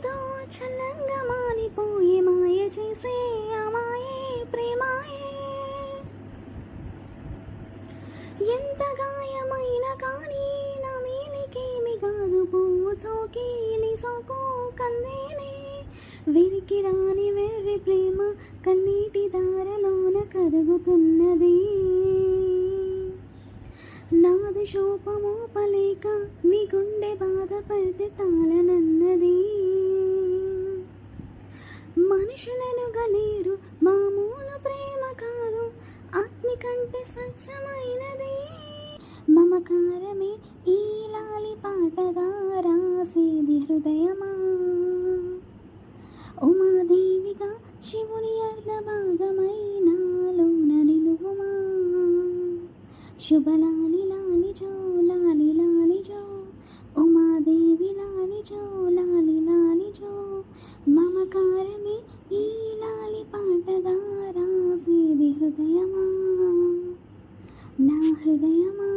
ఏదో చల్లంగా మానిపోయే మాయ చేసే అమాయే ప్రేమాయే. ఎంత గాయమైన కానీ నా మేలికేమి కాదు, పువ్వు సోకి నీ సోకు కందేనే. వెరికి రాని వెర్రి ప్రేమ కన్నీటి దారలోన కరుగుతున్నది. నాదు శోపమోపలేక నీ గుండె బాధపడితే తాళనన్నది. మనుషులను గలేరు మామూలు ప్రేమ కాదు, అగ్ని కంటే స్వచ్ఛమైనది. మమకారమే ఈ లాలి పాటగా రాసేది హృదయమా. ఉమాదేవిగా శివుని అర్ధ భాగమైనాలోన నిలువుమా. శుభలాలి లాలి జో లాలి లాలి జో, ఉమాదేవి లాలి జో లాలి లాలి జో. మమకారమే ఈ లాలి పాటగా రాసేది హృదయమా, నా హృదయమా.